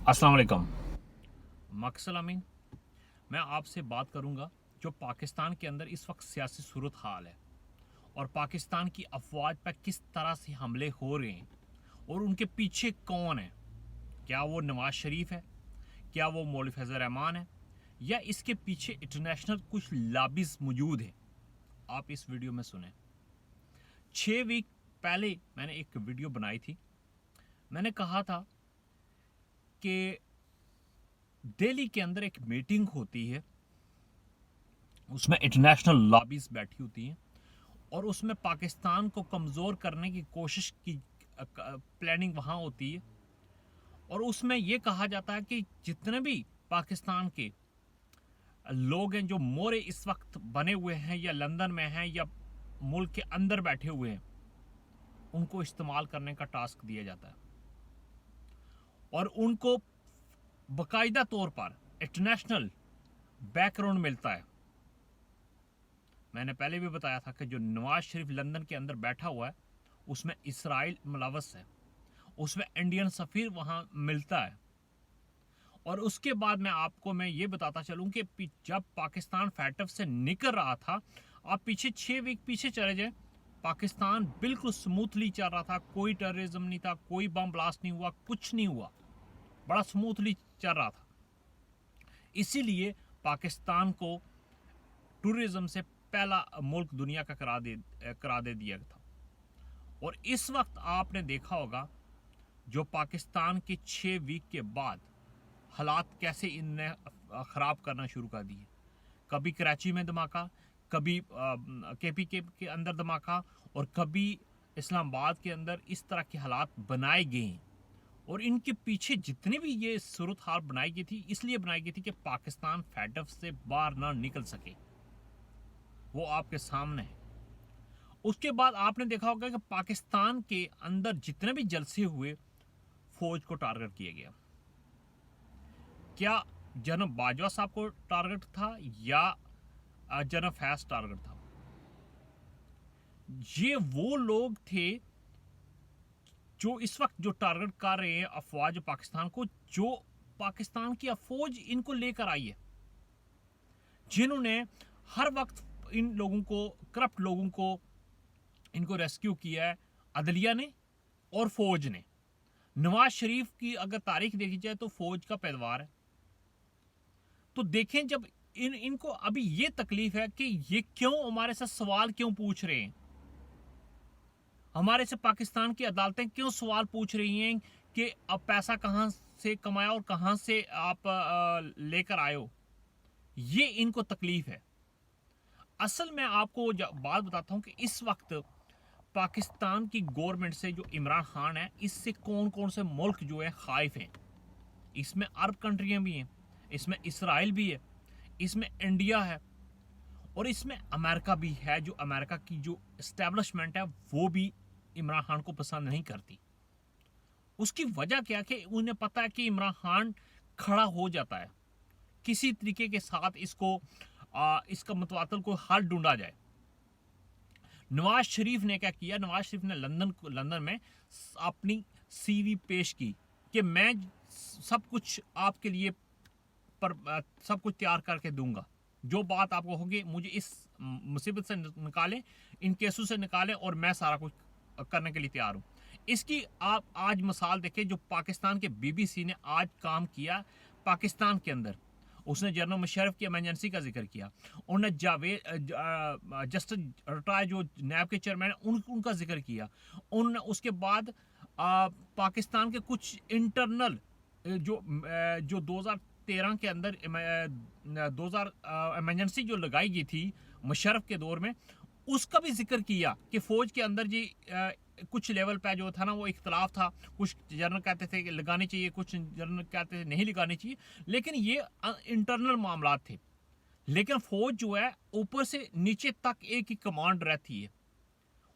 अस्सलाम वालेकुम। मकसल अमीन। मैं आपसे बात करूंगा जो पाकिस्तान के अंदर इस वक्त सियासी सूरत हाल है और पाकिस्तान की अफवाज पर किस तरह से हमले हो रहे हैं और उनके पीछे कौन है। क्या वो नवाज शरीफ है, क्या वो मौलवी फैज़ल रहमान है, या इसके पीछे इंटरनेशनल कुछ लॉबीज मौजूद है। आप इस वीडियो में सुने। 6 वीक पहले मैंने एक वीडियो बनाई थी। मैंने कहा था कि दिल्ली के अंदर एक मीटिंग होती है, उसमें इंटरनेशनल लॉबीज बैठी होती हैं और उसमें पाकिस्तान को कमज़ोर करने की कोशिश की प्लानिंग वहाँ होती है। और उसमें यह कहा जाता है कि जितने भी पाकिस्तान के लोग हैं जो मोरे इस वक्त बने हुए हैं या लंदन में हैं या मुल्क के अंदर बैठे हुए हैं, उनको इस्तेमाल करने का टास्क दिया जाता है और उनको बाकायदा तौर पर इंटरनेशनल बैकग्राउंड मिलता है। मैंने पहले भी बताया था कि जो नवाज शरीफ लंदन के अंदर बैठा हुआ है उसमें इसराइल मुलव्वस है, उसमें इंडियन सफ़ीर वहाँ मिलता है। और उसके बाद मैं ये बताता चलूँ कि जब पाकिस्तान फैटफ से निकल रहा था, आप पीछे 6 वीक पीछे चले जाए, पाकिस्तान बिल्कुल स्मूथली चल रहा था, कोई टेररिज्म नहीं था, कोई बम ब्लास्ट नहीं हुआ, कुछ नहीं हुआ, बड़ा स्मूथली चल रहा था। इसीलिए पाकिस्तान को टूरिज्म से पहला मुल्क दुनिया का करा दे दिया था। और इस वक्त आपने देखा होगा जो पाकिस्तान के 6 वीक के बाद हालात कैसे इनने ख़राब करना शुरू कर दिए। कभी कराची में धमाका, कभी KPK के अंदर धमाका, और कभी इस्लामाबाद के अंदर इस तरह के हालात बनाए गए हैं। और इनके पीछे जितनी भी ये सूरत हाल बनाई गई थी, इसलिए बनाई गई थी कि पाकिस्तान फैडफ से बाहर ना निकल सके। वो आपके सामने है। उसके बाद आपने देखा होगा कि पाकिस्तान के अंदर जितने भी जलसे हुए, फौज को टारगेट किया गया। क्या जनरल बाजवा साहब को टारगेट था या जनरल फैज टारगेट था? ये वो लोग थे जो इस वक्त जो टारगेट कर रहे हैं अफवाज पाकिस्तान को, जो पाकिस्तान की फौज इनको लेकर आई है, जिन्होंने हर वक्त इन लोगों को, करप्ट लोगों को, इनको रेस्क्यू किया है अदलिया ने और फौज ने। नवाज शरीफ की अगर तारीख देखी जाए तो फौज का पैदावार है। तो देखें, जब इनको अभी ये तकलीफ है कि ये क्यों हमारे साथ सवाल क्यों पूछ रहे हैं, हमारे से पाकिस्तान की अदालतें क्यों सवाल पूछ रही हैं कि अब पैसा कहां से कमाया और कहां से आप लेकर आए हो। ये इनको तकलीफ है। असल में आपको बात बताता हूं कि इस वक्त पाकिस्तान की गवर्नमेंट से जो इमरान खान है, इससे कौन कौन से मुल्क जो है खाइफ हैं। इसमें अरब कंट्रियां भी हैं, इसमें इसराइल भी है, इसमें इंडिया है और इसमें अमेरिका भी है। जो अमेरिका की जो इस्टेब्लिशमेंट है वो भी इमरान खान को पसंद नहीं करती। उसकी वजह क्या कि उन्हें पता है कि इमरान खान खड़ा हो जाता है, किसी तरीके के साथ इसका मतवातल को हल ढूंढा जाए। नवाज शरीफ ने क्या किया? नवाज शरीफ ने लंदन में अपनी CV पेश की कि मैं सब कुछ आपके लिए सब कुछ तैयार करके दूंगा, जो बात आपको होगी, मुझे इस मुसीबत से निकालें, इन केसों से निकालें और मैं सारा कुछ करने के लिए तैयार हूं। इसकी आप आज मिसाल देखें, जो पाकिस्तान के BBC ने आज काम किया पाकिस्तान के अंदर। उसने जनरल मुशर्रफ की इमरजेंसी का जिक्र किया, उन्होंने जस्टिस रिटायर जो नैब के चेयरमैन उनका जिक्र किया। उन्होंने उसके बाद पाकिस्तान के कुछ इंटरनल जो 2013 के अंदर 2000 इमरजेंसी जो लगाई गई थी मुशर्रफ के दौर में, उसका भी जिक्र किया कि फौज के अंदर जी कुछ लेवल पे जो था ना वो इख्तलाफ था। कुछ जनरल कहते थे कि लगानी चाहिए, कुछ जनरल कहते थे नहीं लगानी चाहिए, लेकिन ये इंटरनल मामला थे। लेकिन फौज जो है ऊपर से नीचे तक एक ही कमांड रहती है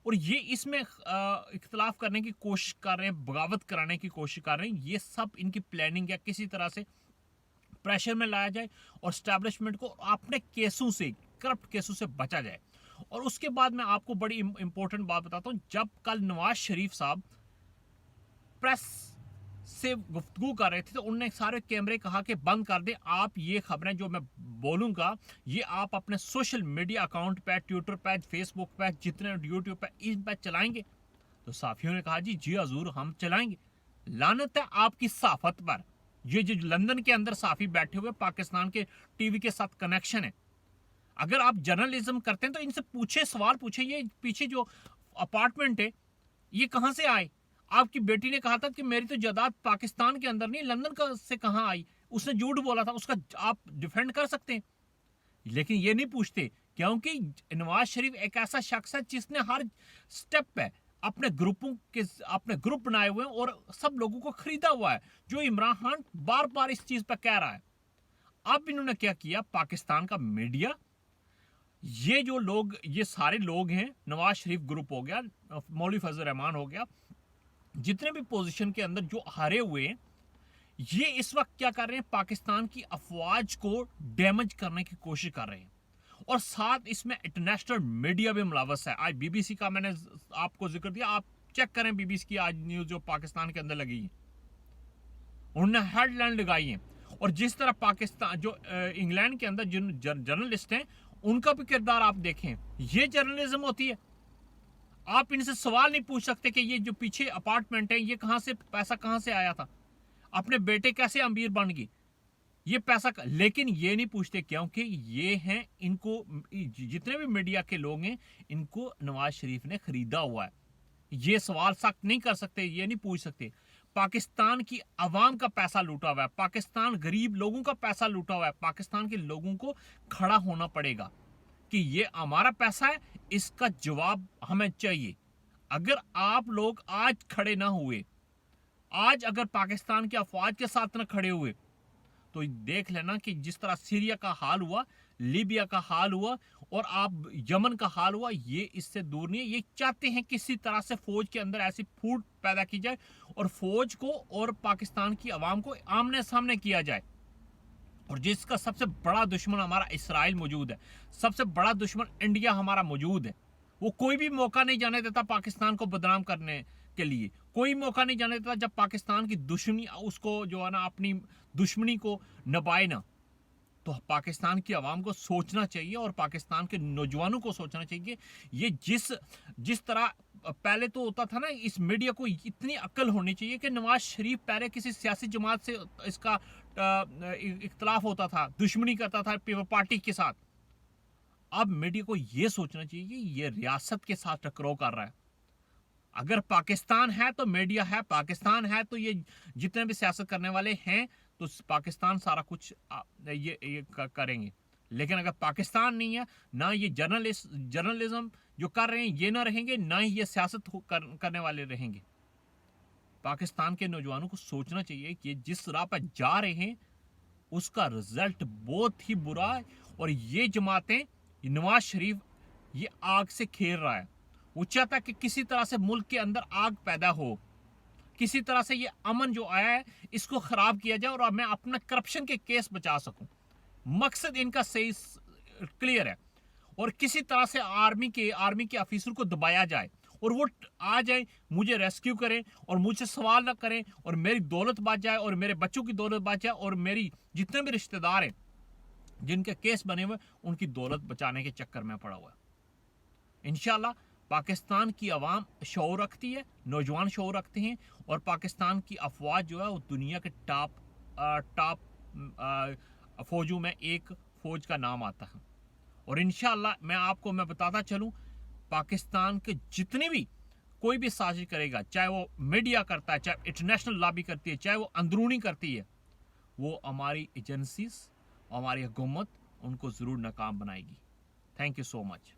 और ये इसमें इख्तलाफ करने की कोशिश कर रहे हैं, बगावत कराने की कोशिश कर रहे हैं। ये सब इनकी प्लानिंग है, किसी तरह से प्रेशर में लाया जाए और स्टैब्लिशमेंट को अपने केसों से, करप्ट केसों से बचा जाए। और उसके बाद मैं आपको बड़ी इंपॉर्टेंट बात बताता हूं। जब कल नवाज शरीफ साहब प्रेस से गुफ्तगू कर रहे थे तो उनने सारे कैमरे कहा कि बंद कर दे, आप ये खबरें जो मैं बोलूँगा ये आप अपने सोशल मीडिया अकाउंट पे, ट्विटर पे, फेसबुक पे, जितने यूट्यूब पे, इन पे चलाएंगे। तो साफियों ने कहा जी हजूर हम चलाएंगे। लानत है आपकी साफत पर। ये जो लंदन के अंदर साफी बैठे हुए पाकिस्तान के टीवी के साथ कनेक्शन है, अगर आप जर्नलिज्म करते हैं तो इनसे पूछे, सवाल पूछे, ये पीछे जो अपार्टमेंट है ये कहां से आए? आपकी बेटी ने कहा था कि मेरी तो जायदाद पाकिस्तान के अंदर नहीं, लंदन का से कहां आई? उसने झूठ बोला था, उसका आप डिफेंड कर सकते हैं, लेकिन ये नहीं पूछते क्योंकि नवाज शरीफ एक ऐसा शख्स है जिसने हर स्टेप पे अपने ग्रुप बनाए हुए हैं और सब लोगों को खरीदा हुआ है, जो इमरान खान बार बार इस चीज पर कह रहा है। अब इन्होंने क्या किया, पाकिस्तान का मीडिया, ये जो लोग, ये सारे लोग हैं, नवाज शरीफ ग्रुप हो गया, मौलवी फजल रहमान हो गया, जितने भी पोजीशन के अंदर जो हारे हुए हैं, ये इस वक्त क्या कर रहे हैं, पाकिस्तान की अफवाज को डैमेज करने की कोशिश कर रहे हैं। और साथ इसमें इंटरनेशनल मीडिया भी मुलवस है। आज बीबीसी का मैंने आपको जिक्र दिया, आप चेक करें बीबीसी की आज न्यूज जो पाकिस्तान के अंदर लगी है, उन्होंने हेडलाइन लगाई है। और जिस तरह पाकिस्तान जो इंग्लैंड के अंदर जिन जर्नलिस्ट हैं उनका भी किरदार आप देखें, ये जर्नलिज्म होती है। आप इनसे सवाल नहीं पूछ सकते कि ये जो पीछे अपार्टमेंट है ये कहां से, पैसा कहां से आया था, अपने बेटे कैसे अमीर बन गई, ये पैसा लेकिन ये नहीं पूछते क्योंकि ये हैं, इनको जितने भी मीडिया के लोग हैं इनको नवाज शरीफ ने खरीदा हुआ है। ये सवाल सख्त नहीं कर सकते, ये नहीं पूछ सकते। पाकिस्तान की आवाम का पैसा लूटा हुआ है, पाकिस्तान गरीब लोगों का पैसा लूटा हुआ है। पाकिस्तान के लोगों को खड़ा होना पड़ेगा कि ये हमारा पैसा है, इसका जवाब हमें चाहिए। अगर आप लोग आज खड़े ना हुए, आज अगर पाकिस्तान की अफवाज के साथ ना खड़े हुए, तो देख लेना कि जिस तरह सीरिया का हाल हुआ, लीबिया का हाल हुआ और आप यमन का हाल हुआ, ये इससे दूर नहीं है। ये चाहते हैं किसी तरह से फौज के अंदर ऐसी फूट पैदा की जाए और फौज को और पाकिस्तान की आवाम को आमने सामने किया जाए। और जिसका सबसे बड़ा दुश्मन हमारा इसराइल मौजूद है, सबसे बड़ा दुश्मन इंडिया हमारा मौजूद है। वो कोई भी मौका नहीं जाने देता पाकिस्तान को बदनाम करने के लिए, कोई मौका नहीं जाने देता। जब पाकिस्तान की दुश्मनी उसको जो है ना, अपनी दुश्मनी को नबाए ना, तो पाकिस्तान की आवाम को सोचना चाहिए और पाकिस्तान के नौजवानों को सोचना चाहिए। ये जिस तरह पहले तो होता था ना, इस मीडिया को इतनी अक्ल होनी चाहिए कि नवाज शरीफ पहले किसी सियासी जमात से इसका इख्तलाफ होता था, दुश्मनी करता था पीपल पार्टी के साथ। अब मीडिया को यह सोचना चाहिए कि ये रियासत के साथ टकराव कर रहा है। अगर पाकिस्तान है तो मीडिया है, पाकिस्तान है तो ये जितने भी सियासत करने वाले हैं तो पाकिस्तान सारा कुछ ये करेंगे। लेकिन अगर पाकिस्तान नहीं है, ना ये जर्नलिज्म जो कर रहे हैं ये ना रहेंगे, ना ही ये सियासत करने वाले रहेंगे। पाकिस्तान के नौजवानों को सोचना चाहिए कि जिस राह पर जा रहे हैं उसका रिजल्ट बहुत ही बुरा है। और ये जमातें, नवाज शरीफ ये आग से खेल रहा है। वो चाहता है कि किसी तरह से मुल्क के अंदर आग पैदा हो, किसी तरह से ये अमन जो आया है इसको खराब किया जाए और मैं अपना करप्शन के केस बचा सकूं। मकसद इनका सही क्लियर है। और किसी तरह से आर्मी के ऑफिसर को दबाया जाए और वो आ जाए, मुझे रेस्क्यू करें और मुझसे सवाल ना करें और मेरी दौलत बच जाए और मेरे बच्चों की दौलत बच जाए और मेरी जितने भी रिश्तेदार हैं जिनके केस बने हुए उनकी दौलत बचाने के चक्कर में पड़ा हुआ है। इंशाल्लाह पाकिस्तान की आवाम शऊर रखती है, नौजवान शऊर रखते हैं और पाकिस्तान की अफवाज जो है वो दुनिया के टॉप फौजों में एक फौज का नाम आता है। और इंशाल्लाह मैं बताता चलूं, पाकिस्तान के जितने भी कोई भी साजिश करेगा, चाहे वो मीडिया करता है, चाहे इंटरनेशनल लॉबी करती है, चाहे वो अंदरूनी करती है, वो हमारी एजेंसीज, हमारी हुकूमत उनको ज़रूर नाकाम बनाएगी। Thank you so much.